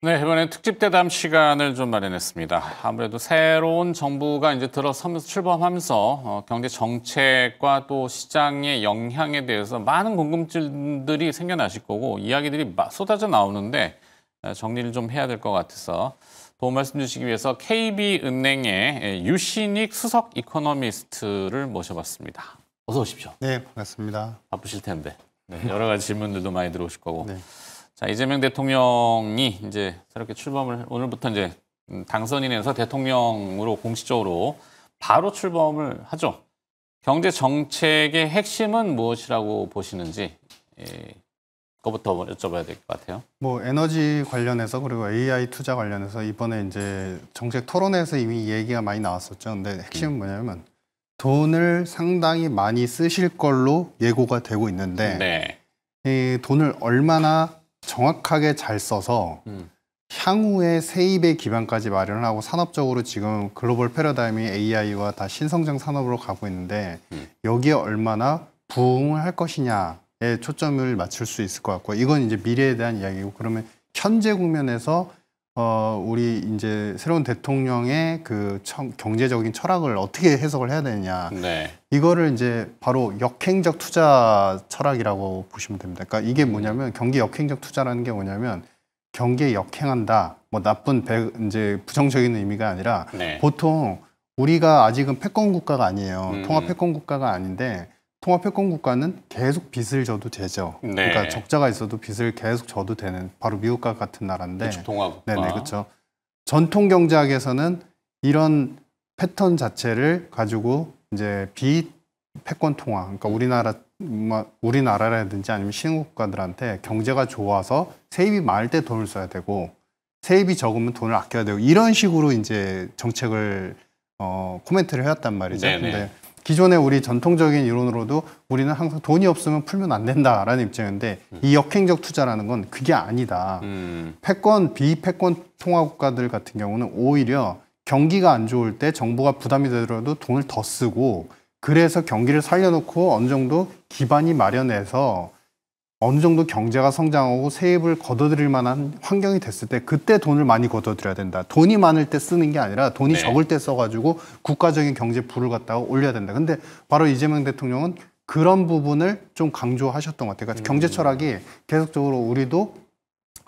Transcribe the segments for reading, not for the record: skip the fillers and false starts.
네, 이번엔 특집 대담 시간을 좀 마련했습니다. 아무래도 새로운 정부가 이제 들어서면서 출범하면서 경제 정책과 또 시장의 영향에 대해서 많은 궁금증들이 생겨나실 거고 이야기들이 쏟아져 나오는데 정리를 좀 해야 될 것 같아서 도움 말씀 주시기 위해서 KB은행의 유신익 수석 이코노미스트를 모셔봤습니다. 어서 오십시오. 네, 반갑습니다. 바쁘실 텐데 여러 가지 질문들도 많이 들어오실 거고. 네. 자, 이재명 대통령이 이제 새롭게 출범을 오늘부터 이제 당선이 돼서 대통령으로 공식적으로 바로 출범을 하죠. 경제 정책의 핵심은 무엇이라고 보시는지 그거부터 여쭤봐야 될 것 같아요. 뭐 에너지 관련해서 그리고 AI 투자 관련해서 이번에 이제 정책 토론회에서 이미 얘기가 많이 나왔었죠. 근데 핵심은 뭐냐면 돈을 상당히 많이 쓰실 걸로 예고가 되고 있는데 네. 이 돈을 얼마나 정확하게 잘 써서 향후에 세입의 기반까지 마련을 하고 산업적으로 지금 글로벌 패러다임이 AI와 다 신성장 산업으로 가고 있는데 여기에 얼마나 부응을 할 것이냐에 초점을 맞출 수 있을 것 같고 이건 이제 미래에 대한 이야기고 그러면 현재 국면에서 우리 이제 새로운 대통령의 그 경제적인 철학을 어떻게 해석을 해야 되느냐. 네. 이거를 이제 바로 역행적 투자 철학이라고 보시면 됩니다. 그러니까 이게 뭐냐면 경기 역행적 투자라는 게 뭐냐면 경기에 역행한다. 뭐 나쁜 이제 부정적인 의미가 아니라 네. 보통 우리가 아직은 패권 국가가 아니에요. 통합 패권 국가가 아닌데 통합 패권 국가는 계속 빚을 져도 되죠. 네. 그러니까 적자가 있어도 빚을 계속 져도 되는 바로 미국과 같은 나라인데. 그렇죠, 통합국가. 네네, 그렇죠. 전통 경제학에서는 이런 패턴 자체를 가지고 이제 비패권 통화, 그러니까 우리나라라든지 아니면 신흥국가들한테 경제가 좋아서 세입이 많을 때 돈을 써야 되고 세입이 적으면 돈을 아껴야 되고 이런 식으로 이제 정책을 코멘트를 해왔단 말이죠. 네네. 근데 기존의 우리 전통적인 이론으로도 우리는 항상 돈이 없으면 풀면 안 된다라는 입장인데 이 역행적 투자라는 건 그게 아니다. 패권, 비패권 통화국가들 같은 경우는 오히려 경기가 안 좋을 때 정부가 부담이 되더라도 돈을 더 쓰고 그래서 경기를 살려놓고 어느 정도 기반이 마련해서 어느 정도 경제가 성장하고 세입을 걷어들일 만한 환경이 됐을 때 그때 돈을 많이 걷어들여야 된다. 돈이 많을 때 쓰는 게 아니라 돈이 네. 적을 때 써가지고 국가적인 경제 부를 갖다가 올려야 된다. 근데 바로 이재명 대통령은 그런 부분을 좀 강조하셨던 것 같아요. 그러니까 경제 철학이 계속적으로 우리도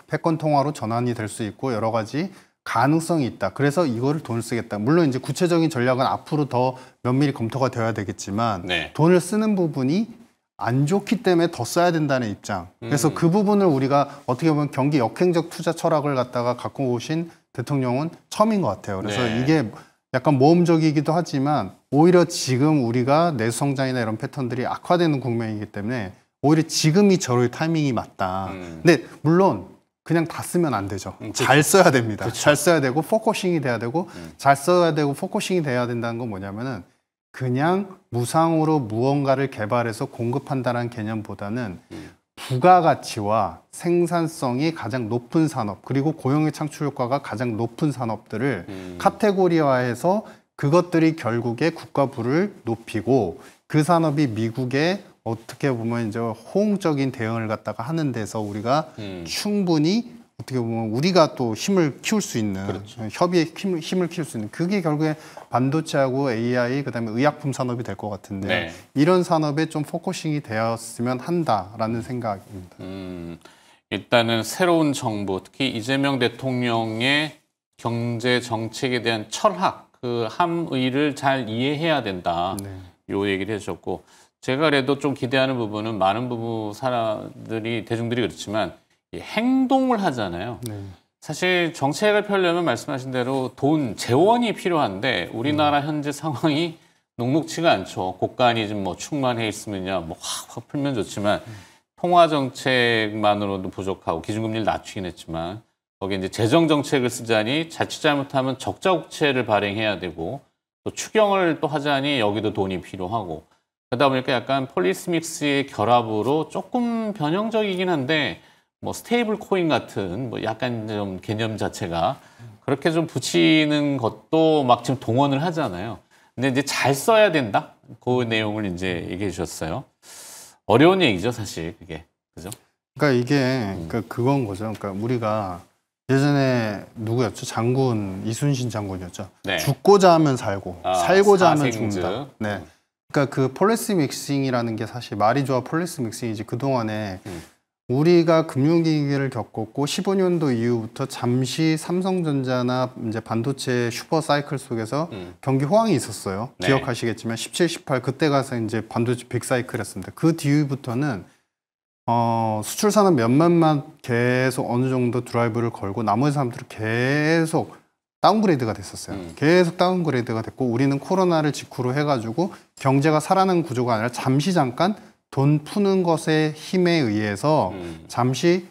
패권 통화로 전환이 될 수 있고 여러 가지 가능성이 있다. 그래서 이거를 돈을 쓰겠다. 물론 이제 구체적인 전략은 앞으로 더 면밀히 검토가 되어야 되겠지만 네. 돈을 쓰는 부분이 안 좋기 때문에 더 써야 된다는 입장. 그래서 그 부분을 우리가 어떻게 보면 경기 역행적 투자 철학을 갖다가 갖고 오신 대통령은 처음인 것 같아요. 그래서 네. 이게 약간 모험적이기도 하지만 오히려 지금 우리가 내수 성장이나 이런 패턴들이 악화되는 국면이기 때문에 오히려 지금이 저럴 타이밍이 맞다. 근데 물론 그냥 다 쓰면 안 되죠. 잘 써야 됩니다. 그렇죠. 잘 써야 되고 포커싱이 돼야 되고 잘 써야 되고 포커싱이 돼야 된다는 건 뭐냐면은 그냥 무상으로 무언가를 개발해서 공급한다는 개념보다는 부가가치와 생산성이 가장 높은 산업 그리고 고용의 창출 효과가 가장 높은 산업들을 카테고리화해서 그것들이 결국에 국가 부를 높이고 그 산업이 미국에 어떻게 보면 이제 호응적인 대응을 갖다가 하는 데서 우리가 충분히 어떻게 보면 우리가 또 힘을 키울 수 있는 그렇죠. 협의의 힘을 키울 수 있는 그게 결국에 반도체하고 AI 그다음에 의약품 산업이 될 것 같은데 네. 이런 산업에 좀 포커싱이 되었으면 한다라는 생각입니다. 일단은 새로운 정부, 특히 이재명 대통령의 경제 정책에 대한 철학, 그 함의를 잘 이해해야 된다. 네. 요 얘기를 해주셨고 제가 그래도 좀 기대하는 부분은 많은 부분 사람들이 대중들이 그렇지만 이 행동을 하잖아요. 네. 사실 정책을 펴려면 말씀하신 대로 돈, 재원이 필요한데 우리나라 현재 상황이 녹록치가 않죠. 국간이 좀 뭐 충만해 있으면야 뭐 확 풀면 좋지만 통화 정책만으로도 부족하고 기준금리를 낮추긴 했지만 거기에 이제 재정 정책을 쓰자니 자칫 잘못하면 적자 국채를 발행해야 되고 또 추경을 또 하자니 여기도 돈이 필요하고 그러다 보니까 약간 폴리스 믹스의 결합으로 조금 변형적이긴 한데 뭐 스테이블 코인 같은 뭐 약간 좀 개념 자체가 그렇게 좀 붙이는 것도 막 지금 동원을 하잖아요. 근데 이제 잘 써야 된다? 그 내용을 이제 얘기해 주셨어요. 어려운 얘기죠, 사실 그게. 그죠? 그러니까 이게 그건 거죠. 그러니까 우리가 예전에 누구였죠? 장군 이순신 장군이었죠. 네. 죽고자 하면 살고, 살고자 하면 사생즈. 죽는다. 네. 그러니까 그 폴리시 믹싱이라는 게 사실 말이 좋아 폴리시 믹싱이지 그 동안에 우리가 금융위기를 겪었고 15년도 이후부터 잠시 삼성전자나 이제 반도체 슈퍼 사이클 속에서 경기 호황이 있었어요. 네. 기억하시겠지만 17, 18 그때 가서 이제 반도체 빅 사이클이었습니다. 그 뒤부터는 수출 산업 몇몇만 계속 어느 정도 드라이브를 걸고 나머지 사람들은 계속 다운그레이드가 됐었어요. 계속 다운그레이드가 됐고 우리는 코로나를 직후로 해가지고 경제가 살아나는 구조가 아니라 잠시 잠깐 돈 푸는 것의 힘에 의해서 잠시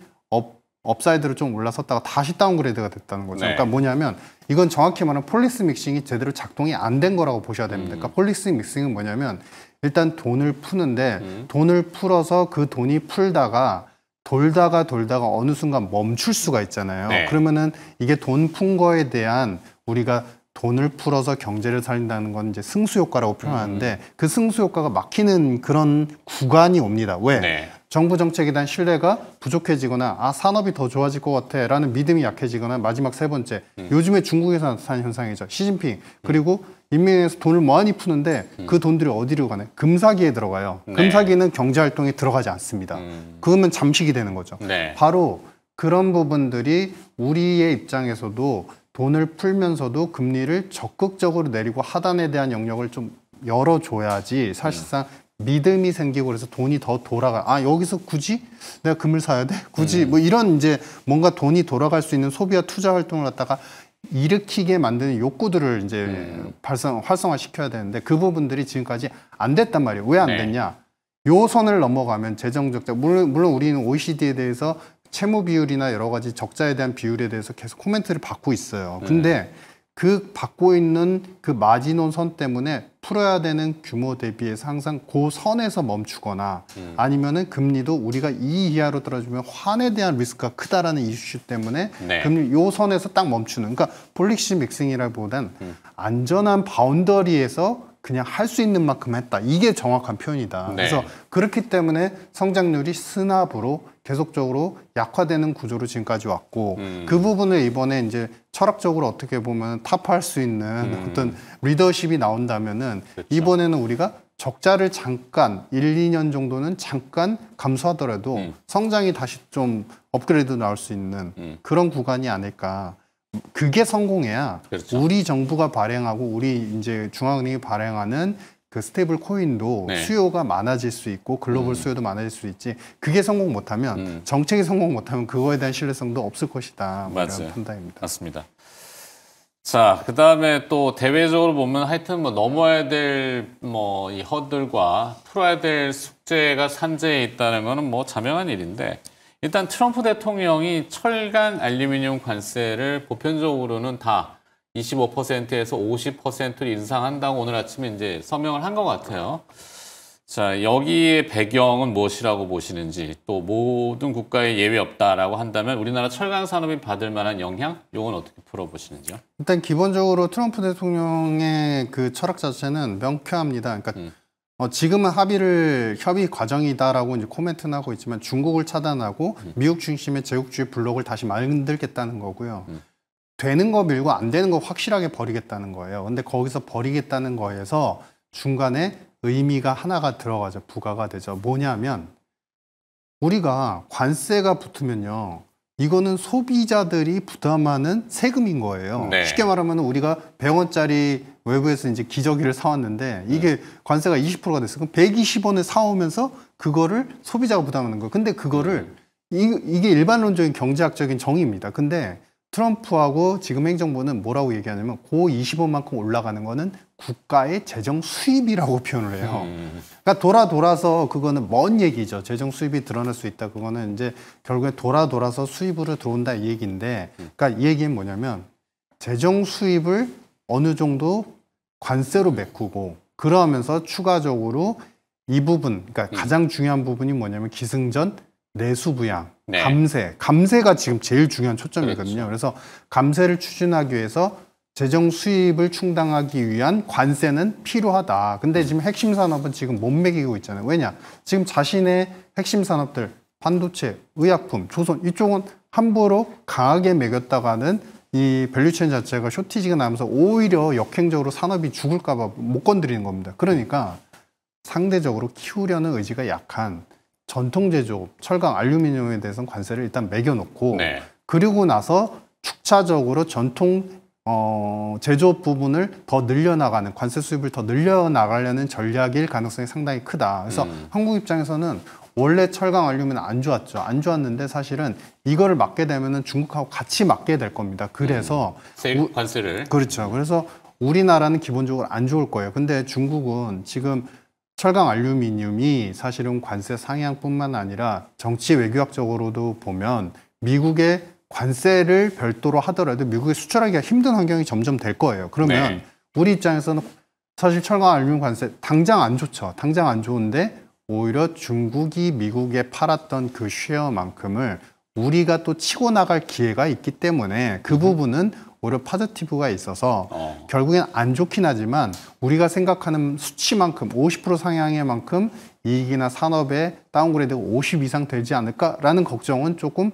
업사이드로 좀 올라섰다가 다시 다운그레이드가 됐다는 거죠. 네. 그러니까 뭐냐면 이건 정확히 말하면 폴리시 믹싱이 제대로 작동이 안 된 거라고 보셔야 됩니다. 그러니까 폴리시 믹싱은 뭐냐면 일단 돈을 푸는데 돈을 풀어서 그 돈이 풀다가 돌다가 어느 순간 멈출 수가 있잖아요. 네. 그러면은 이게 돈 푼 거에 대한 우리가 돈을 풀어서 경제를 살린다는 건 이제 승수 효과라고 표현하는데 그 승수 효과가 막히는 그런 구간이 옵니다. 왜? 네. 정부 정책에 대한 신뢰가 부족해지거나 산업이 더 좋아질 것 같아 라는 믿음이 약해지거나 마지막 세 번째 요즘에 중국에서 나타난 현상이죠. 시진핑 그리고 인민에서 돈을 많이 푸는데 그 돈들이 어디로 가나요? 금사기에 들어가요. 네. 금사기는 경제활동에 들어가지 않습니다. 그러면 잠식이 되는 거죠. 네. 바로 그런 부분들이 우리의 입장에서도 돈을 풀면서도 금리를 적극적으로 내리고 하단에 대한 영역을 좀 열어줘야지 사실상 믿음이 생기고 그래서 돈이 더 돌아가. 여기서 굳이 내가 금을 사야 돼? 굳이 뭐 이런 이제 뭔가 돈이 돌아갈 수 있는 소비와 투자 활동을 갖다가 일으키게 만드는 욕구들을 이제 활성화시켜야 되는데 그 부분들이 지금까지 안 됐단 말이에요. 왜 안 네. 됐냐? 요 선을 넘어가면 재정 적자 물론 우리는 OECD에 대해서 채무 비율이나 여러 가지 적자에 대한 비율에 대해서 계속 코멘트를 받고 있어요. 근데 그 받고 있는 그 마지노 선 때문에 풀어야 되는 규모 대비해서 항상 그 선에서 멈추거나 아니면은 금리도 우리가 이 이하로 떨어지면 환에 대한 리스크가 크다라는 이슈 때문에 네. 금리 요 선에서 딱 멈추는 그러니까 폴리시 믹싱이라기보단 안전한 바운더리에서 그냥 할 수 있는 만큼 했다. 이게 정확한 표현이다. 네. 그래서 그렇기 때문에 성장률이 스납으로 계속적으로 약화되는 구조로 지금까지 왔고 그 부분을 이번에 이제 철학적으로 어떻게 보면 타파할 수 있는 어떤 리더십이 나온다면은 그렇죠. 이번에는 우리가 적자를 잠깐 1, 2년 정도는 잠깐 감소하더라도 성장이 다시 좀 업그레이드 나올 수 있는 그런 구간이 아닐까. 그게 성공해야 그렇죠. 우리 정부가 발행하고 우리 이제 중앙은행이 발행하는 그 스테이블 코인도 네. 수요가 많아질 수 있고 글로벌 수요도 많아질 수 있지. 그게 성공 못하면 정책이 성공 못하면 그거에 대한 신뢰성도 없을 것이다. 뭐 맞아요. 이런 판단입니다. 맞습니다. 자, 그 다음에 또 대외적으로 보면 하여튼 뭐 넘어야 될 뭐 이 허들과 풀어야 될 숙제가 산재에 있다는 거는 뭐 자명한 일인데 일단 트럼프 대통령이 철강 알루미늄 관세를 보편적으로는 다 25%에서 50%를 인상한다고 오늘 아침에 이제 서명을 한 것 같아요. 자, 여기에 배경은 무엇이라고 보시는지 또 모든 국가에 예외 없다라고 한다면 우리나라 철강 산업이 받을 만한 영향? 이건 어떻게 풀어보시는지요? 일단 기본적으로 트럼프 대통령의 그 철학 자체는 명쾌합니다. 그러니까 지금은 협의 과정이다라고 이제 코멘트는 하고 있지만 중국을 차단하고 미국 중심의 제국주의 블록을 다시 만들겠다는 거고요. 되는 거 밀고 안 되는 거 확실하게 버리겠다는 거예요. 근데 거기서 버리겠다는 거에서 중간에 의미가 하나가 들어가죠. 부과가 되죠. 뭐냐면 우리가 관세가 붙으면요. 이거는 소비자들이 부담하는 세금인 거예요. 네. 쉽게 말하면 우리가 100원짜리 외부에서 이제 기저귀를 사왔는데 이게 관세가 20%가 됐어요. 그럼 120원을 사오면서 그거를 소비자가 부담하는 거예요. 근데 그거를 이게 일반론적인 경제학적인 정의입니다. 근데 트럼프하고 지금 행정부는 뭐라고 얘기하냐면 그 20원만큼 올라가는 거는 국가의 재정 수입이라고 표현을 해요. 그러니까 돌아서 그거는 먼 얘기죠. 재정 수입이 드러날 수 있다. 그거는 이제 결국에 돌아서 수입으로 들어온다 이 얘기인데 그러니까 이 얘기는 뭐냐면 재정 수입을 어느 정도 관세로 메꾸고 그러면서 추가적으로 이 부분 그러니까 가장 중요한 부분이 뭐냐면 기승전 내수부양, 네. 감세가 지금 제일 중요한 초점이거든요. 그렇죠. 그래서 감세를 추진하기 위해서 재정 수입을 충당하기 위한 관세는 필요하다. 근데 지금 핵심 산업은 지금 못 매기고 있잖아요. 왜냐? 지금 자신의 핵심 산업들, 반도체, 의약품, 조선 이쪽은 함부로 강하게 매겼다가는 이 밸류체인 자체가 쇼티지가 나면서 오히려 역행적으로 산업이 죽을까 봐 못 건드리는 겁니다. 그러니까 상대적으로 키우려는 의지가 약한 전통 제조업, 철강, 알루미늄에 대해서는 관세를 일단 매겨놓고 네. 그리고 나서 축차적으로 전통 제조업 부분을 더 늘려나가는 관세 수입을 더 늘려나가려는 전략일 가능성이 상당히 크다. 그래서 한국 입장에서는 원래 철강, 알루미늄은 안 좋았죠. 안 좋았는데 사실은 이거를 막게 되면은 중국하고 같이 막게 될 겁니다. 그래서 관세를 그렇죠. 그래서 우리나라는 기본적으로 안 좋을 거예요. 근데 중국은 지금 철강, 알루미늄이 사실은 관세 상향뿐만 아니라 정치 외교학적으로도 보면 미국의 관세를 별도로 하더라도 미국에 수출하기가 힘든 환경이 점점 될 거예요. 그러면 네. 우리 입장에서는 사실 철강, 알루미늄 관세 당장 안 좋죠. 당장 안 좋은데 오히려 중국이 미국에 팔았던 그 쉐어만큼을 우리가 또 치고 나갈 기회가 있기 때문에 그 부분은 오히려 파지티브가 있어서 결국엔 안 좋긴 하지만 우리가 생각하는 수치만큼 50% 상향의 만큼 이익이나 산업의 다운그레이드가 50 이상 되지 않을까라는 걱정은 조금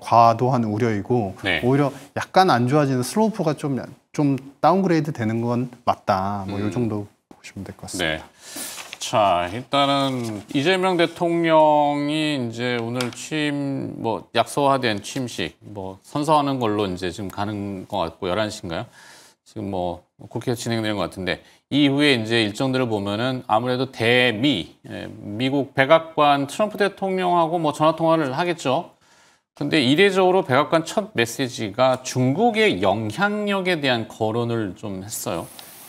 과도한 우려이고 네. 오히려 약간 안 좋아지는 슬로프가 좀 다운그레이드 되는 건 맞다. 뭐 이 정도 보시면 될 것 같습니다. 네. 자, 일단은 이재명 대통령이 이제 오늘 약소화된 취임식 선서하는 걸로 이제 지금 가는 것 같고 11시인가요? 지금 그렇게 진행되는 것 같은데 이후에 이제 일정들을 보면은 아무래도 미국 백악관 트럼프 대통령하고 전화 통화를 하겠죠. 근데 이례적으로 백악관 첫 메시지가 중국의 영향력에 대한 거론을 좀 했어요.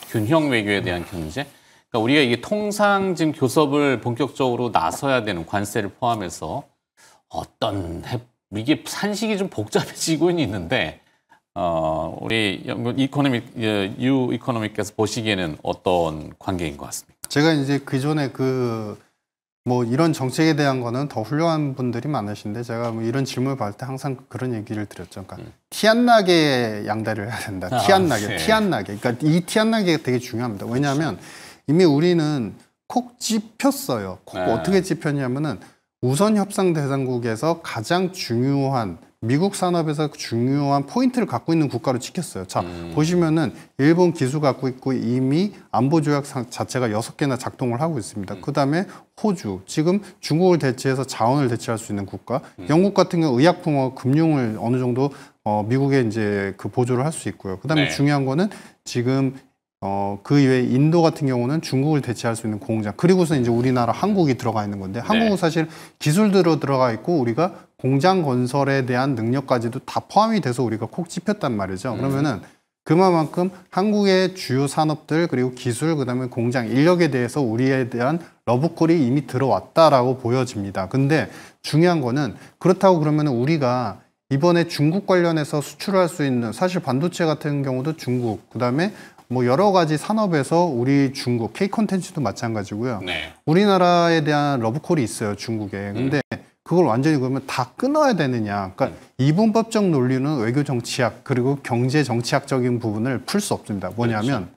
균형 외교에 대한 견제. 그러니까 우리가 이게 통상 지금 교섭을 본격적으로 나서야 되는 관세를 포함해서 이게 산식이 좀 복잡해지고 있는데 우리 유 이코노믹께서 보시기에는 어떤 관계인 것 같습니까? 제가 이제 그 전에 이런 정책에 대한 거는 더 훌륭한 분들이 많으신데 제가 이런 질문을 받을 때 항상 그런 얘기를 드렸죠. 그러니까 티 안 나게 양다리를 해야 된다. 티 안 나게, 네. 티 안 나게. 그러니까 이 티 안 나게가 되게 중요합니다. 왜냐하면 이미 우리는 콕 찝혔어요. 콕 어떻게 찝혔냐면은 우선 협상 대상국에서 가장 중요한 미국 산업에서 중요한 포인트를 갖고 있는 국가로 찍혔어요. 자, 보시면은 일본 기수 갖고 있고 이미 안보조약 자체가 6개나 작동을 하고 있습니다. 그다음에 호주, 지금 중국을 대체해서 자원을 대체할 수 있는 국가. 영국 같은 경우 의약품과 금융을 어느 정도 미국에 이제 그 보조를 할 수 있고요. 그다음에 네. 중요한 거는 지금 그 이외에 인도 같은 경우는 중국을 대체할 수 있는 공장. 그리고서 이제 우리나라 한국이 들어가 있는 건데 한국은 사실 기술들로 들어가 있고 우리가 공장 건설에 대한 능력까지도 다 포함이 돼서 우리가 콕 찝혔단 말이죠. 그러면은 그만큼 한국의 주요 산업들 그리고 기술 그다음에 공장 인력에 대해서 우리에 대한 러브콜이 이미 들어왔다라고 보여집니다. 근데 중요한 거는 그렇다고 그러면 우리가 이번에 중국 관련해서 수출할 수 있는 사실 반도체 같은 경우도 중국 그다음에 여러 가지 산업에서 우리 중국 K 콘텐츠도 마찬가지고요. 네. 우리나라에 대한 러브콜이 있어요, 중국에. 근데 그걸 완전히 그러면 다 끊어야 되느냐. 그러니까 이분법적 논리는 외교 정치학 그리고 경제 정치학적인 부분을 풀 수 없습니다. 뭐냐면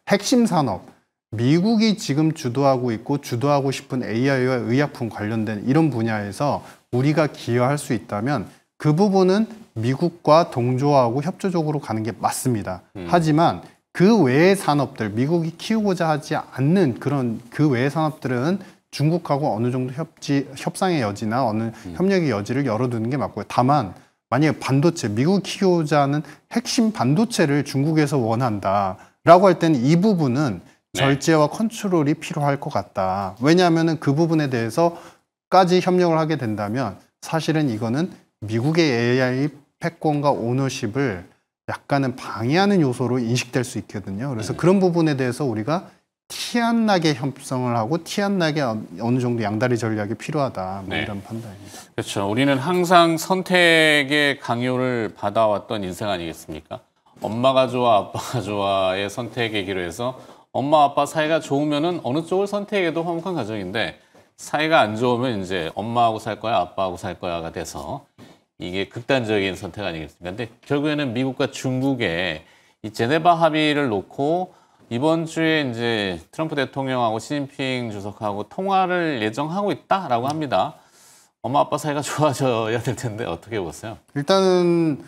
핵심 산업, 미국이 지금 주도하고 있고 주도하고 싶은 AI와 의약품 관련된 이런 분야에서 우리가 기여할 수 있다면 그 부분은 미국과 동조하고 협조적으로 가는 게 맞습니다. 하지만 그 외의 산업들, 미국이 키우고자 하지 않는 그런 그 외의 산업들은 중국하고 어느 정도 협상의 여지나 어느 협력의 여지를 열어두는 게 맞고요. 다만 만약에 반도체, 미국이 키우고자 하는 핵심 반도체를 중국에서 원한다라고 할 때는 이 부분은 절제와 컨트롤이 필요할 것 같다. 왜냐하면 그 부분에 대해서까지 협력을 하게 된다면 사실은 이거는 미국의 AI 패권과 오너십을 약간은 방해하는 요소로 인식될 수 있거든요. 그래서 그런 부분에 대해서 우리가 티 안 나게 협상을 하고 티 안 나게 어느 정도 양다리 전략이 필요하다. 이런 판단입니다. 그렇죠. 우리는 항상 선택의 강요를 받아왔던 인생 아니겠습니까? 엄마가 좋아, 아빠가 좋아의 선택의 기로해서 엄마, 아빠 사이가 좋으면은 어느 쪽을 선택해도 화목한 가정인데 사이가 안 좋으면 이제 엄마하고 살 거야, 아빠하고 살 거야가 돼서 이게 극단적인 선택 아니겠습니까? 근데 결국에는 미국과 중국의 이 제네바 합의를 놓고 이번 주에 이제 트럼프 대통령하고 시진핑 주석하고 통화를 예정하고 있다라고 합니다. 엄마 아빠 사이가 좋아져야 될 텐데 어떻게 보세요? 일단은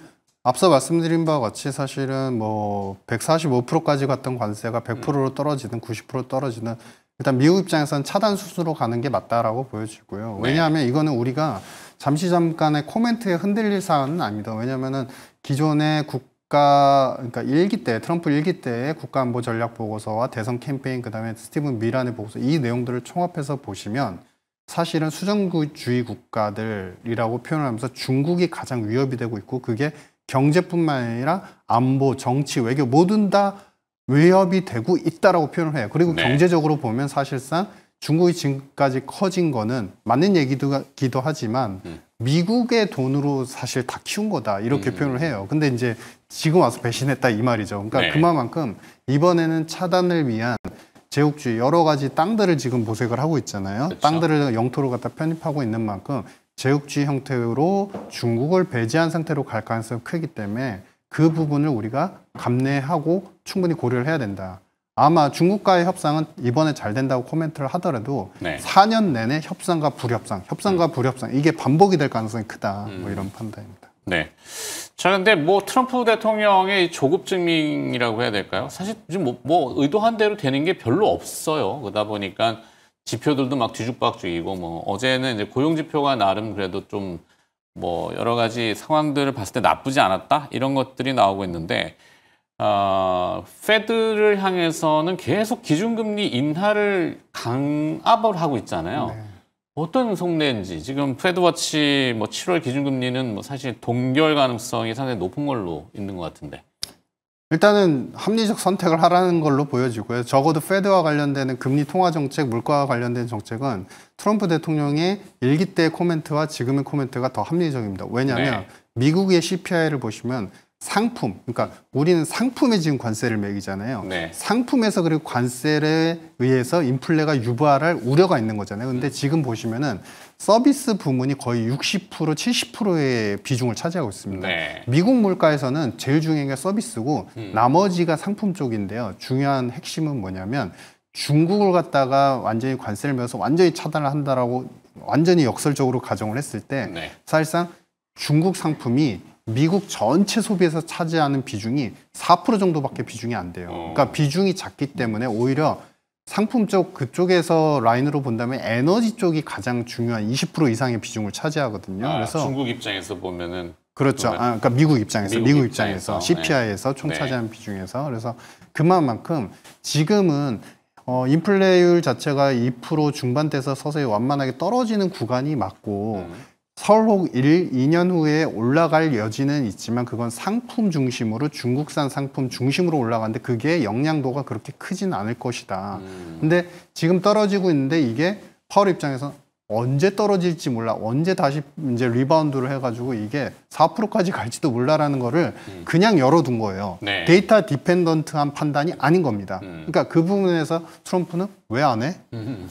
앞서 말씀드린 바와 같이 사실은 뭐 145%까지 갔던 관세가 100%로 떨어지든 90% 떨어지든 일단 미국 입장에서는 차단 수순으로 가는 게 맞다라고 보여지고요. 왜냐하면 이거는 우리가 잠깐의 코멘트에 흔들릴 사안은 아닙니다. 왜냐하면은 기존의 그러니까 트럼프 1기 때의 국가안보 전략 보고서와 대선 캠페인, 그다음에 스티븐 미란의 보고서, 이 내용들을 총합해서 보시면 사실은 수정주의 국가들이라고 표현을 하면서 중국이 가장 위협이 되고 있고, 그게 경제뿐만 아니라 안보, 정치, 외교 모든 다 위협이 되고 있다라고 표현을 해요. 그리고 경제적으로 보면 사실상 중국이 지금까지 커진 거는 맞는 얘기기도 하지만 미국의 돈으로 사실 다 키운 거다, 이렇게 표현을 해요. 근데 이제 지금 와서 배신했다 이 말이죠. 그러니까 그만큼 이번에는 차단을 위한 제국주의, 여러 가지 땅들을 지금 모색을 하고 있잖아요. 그렇죠. 땅들을 영토로 갖다 편입하고 있는 만큼 제국주의 형태로 중국을 배제한 상태로 갈 가능성이 크기 때문에 그 부분을 우리가 감내하고 충분히 고려를 해야 된다. 아마 중국과의 협상은 이번에 잘 된다고 코멘트를 하더라도 4년 내내 협상과 불협상 이게 반복이 될 가능성이 크다. 뭐 이런 판단입니다. 네. 자, 근데 뭐 트럼프 대통령의 조급 증명이라고 해야 될까요? 사실 지금 뭐 의도한 대로 되는 게 별로 없어요. 그러다 보니까 지표들도 막 뒤죽박죽이고, 뭐 어제는 이제 고용 지표가 나름 그래도 좀 뭐 여러 가지 상황들을 봤을 때 나쁘지 않았다, 이런 것들이 나오고 있는데, 페드를 향해서는 계속 기준금리 인하를 강압을 하고 있잖아요. 어떤 속내인지, 지금 페드워치 뭐 7월 기준금리는 뭐 사실 동결 가능성이 상당히 높은 걸로 있는 것 같은데. 일단은 합리적 선택을 하라는 걸로 보여지고요. 적어도 페드와 관련되는 금리 통화 정책, 물가와 관련된 정책은 트럼프 대통령의 1기 때의 코멘트와 지금의 코멘트가 더 합리적입니다. 왜냐하면 미국의 CPI를 보시면 상품, 그러니까 우리는 상품에 지금 관세를 매기잖아요. 상품에서 그리고 관세에 의해서 인플레가 유발할 우려가 있는 거잖아요. 근데 지금 보시면은 서비스 부문이 거의 60%, 70%의 비중을 차지하고 있습니다. 미국 물가에서는 제일 중요한 게 서비스고 나머지가 상품 쪽인데요. 중요한 핵심은 뭐냐면 중국을 갖다가 완전히 관세를 매서 완전히 차단을 한다라고 완전히 역설적으로 가정을 했을 때 사실상 중국 상품이 미국 전체 소비에서 차지하는 비중이 4% 정도밖에 비중이 안 돼요. 그러니까 비중이 작기 때문에 오히려 상품 쪽 그쪽에서 라인으로 본다면 에너지 쪽이 가장 중요한 20% 이상의 비중을 차지하거든요. 그래서 중국 입장에서 보면은 그렇죠. 그러니까 미국 입장에서 CPI에서 총 차지하는 비중에서, 그래서 그만큼 지금은 인플레율 자체가 2% 중반대에서 서서히 완만하게 떨어지는 구간이 맞고 설록 2년 후에 올라갈 여지는 있지만 그건 상품 중심으로, 중국산 상품 중심으로 올라가는데 그게 영향도가 그렇게 크진 않을 것이다. 근데 지금 떨어지고 있는데 이게 파월 입장에서 언제 떨어질지 몰라, 언제 다시 이제 리바운드를 해가지고 이게 4%까지 갈지도 몰라라는 거를 그냥 열어둔 거예요. 데이터 디펜던트한 판단이 아닌 겁니다. 그러니까 그 부분에서 트럼프는 왜 안 해?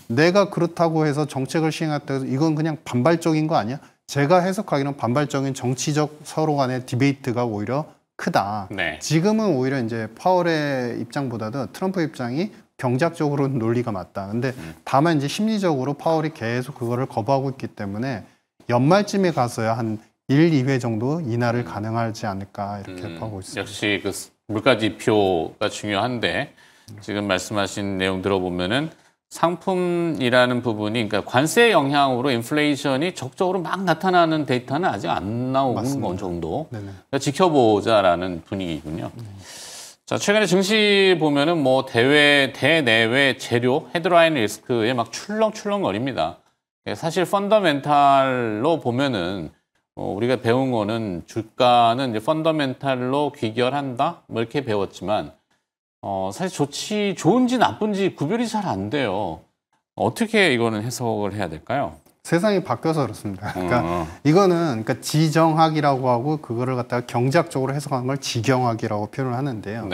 내가 그렇다고 해서 정책을 시행했다고 해서 이건 그냥 반발적인 거 아니야? 제가 해석하기로는 반발적인 정치적 서로 간의 디베이트가 오히려 크다. 지금은 오히려 이제 파월의 입장보다도 트럼프 입장이 경제학적으로는 논리가 맞다. 근데 다만 이제 심리적으로 파월이 계속 그거를 거부하고 있기 때문에 연말쯤에 가서야 한 1, 2회 정도 인하를 가능하지 않을까, 이렇게 보고 있습니다. 역시 그 물가 지표가 중요한데 지금 말씀하신 내용 들어보면은 상품이라는 부분이, 그러니까 관세 영향으로 인플레이션이 적극적으로 막 나타나는 데이터는 아직 안 나오는 건 정도. 그러니까 지켜보자라는 분위기군요. 자, 최근에 증시 보면은 뭐 대내외 재료 헤드라인 리스크에 막 출렁출렁거립니다. 사실 펀더멘탈로 보면은 우리가 배운 거는 주가는 이제 펀더멘탈로 귀결한다, 뭐 이렇게 배웠지만 사실 좋은지 나쁜지 구별이 잘 안 돼요. 어떻게 이거는 해석을 해야 될까요? 세상이 바뀌어서 그렇습니다. 그러니까 이거는 지정학이라고 하고 그거를 갖다가 경제학적으로 해석하는 걸 지경학이라고 표현을 하는데요.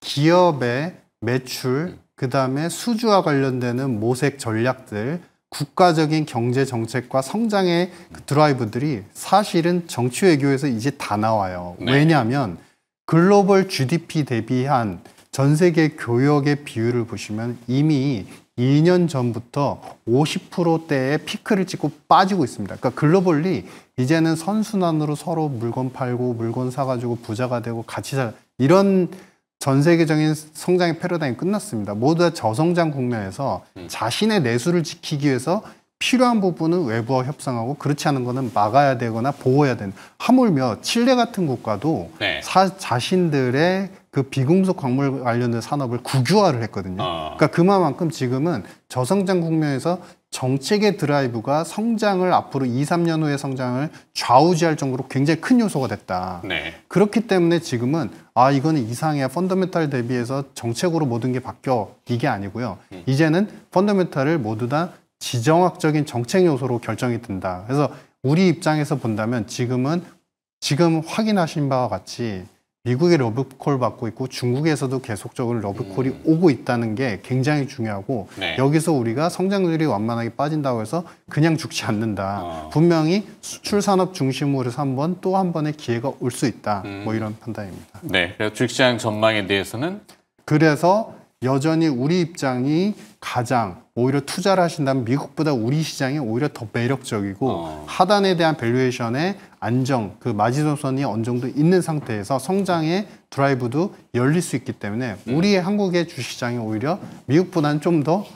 기업의 매출, 그다음에 수주와 관련되는 모색 전략들, 국가적인 경제 정책과 성장의 드라이브들이 사실은 정치 외교에서 이제 다 나와요. 왜냐하면 글로벌 GDP 대비한 전 세계 교역의 비율을 보시면 이미 2년 전부터 50%대의 피크를 찍고 빠지고 있습니다. 그러니까 글로벌리 이제는 선순환으로 서로 물건 팔고 물건 사가지고 부자가 되고 같이 이런 전 세계적인 성장의 패러다임이 끝났습니다. 모두 다 저성장 국면에서 자신의 내수를 지키기 위해서 필요한 부분은 외부와 협상하고 그렇지 않은 거는 막아야 되거나 보호해야 되는. 하물며 칠레 같은 국가도 네. 자신들의 그 비금속 광물 관련된 산업을 국유화를 했거든요. 그러니까 그만큼 지금은 저성장 국면에서 정책의 드라이브가 성장을 앞으로 2, 3년 후의 성장을 좌우지할 정도로 굉장히 큰 요소가 됐다. 네. 그렇기 때문에 지금은 이거는 이상해야 펀더멘탈 대비해서 정책으로 모든 게 바뀌어 이게 아니고요. 이제는 펀더멘탈을 모두 다 지정학적인 정책 요소로 결정이 된다. 그래서 우리 입장에서 본다면 지금 확인하신 바와 같이 미국의 러브콜 받고 있고 중국에서도 계속적으로 러브콜이 오고 있다는 게 굉장히 중요하고 네. 여기서 우리가 성장률이 완만하게 빠진다고 해서 그냥 죽지 않는다. 분명히 수출 산업 중심으로 해서 또 한 번의 기회가 올 수 있다. 뭐 이런 판단입니다. 네. 그래서 주식시장 전망에 대해서는 그래서 여전히 우리 입장이 가장 오히려 투자를 하신다면 미국보다 우리 시장이 오히려 더 매력적이고 하단에 대한 밸류에이션의 안정, 그 마지노선이 어느 정도 있는 상태에서 성장의 드라이브도 열릴 수 있기 때문에 우리의 한국의 주식시장이 오히려 미국보다는 좀 더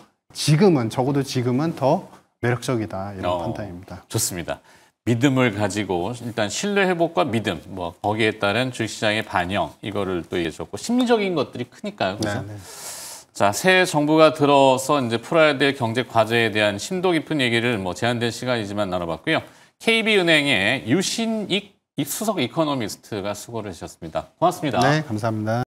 적어도 지금은 더 매력적이다 이런 판단입니다. 좋습니다. 믿음을 가지고 일단 신뢰 회복과 믿음, 뭐 거기에 따른 주식시장의 반영 이거를 또 얘기해줬고 심리적인 것들이 크니까요. 그래서 네. 자, 새 정부가 들어서 이제 풀어야 될 경제 과제에 대한 심도 깊은 얘기를 뭐 제한된 시간이지만 나눠봤고요. KB은행의 유신익 수석 이코노미스트가 수고를 해주셨습니다. 고맙습니다. 네, 감사합니다.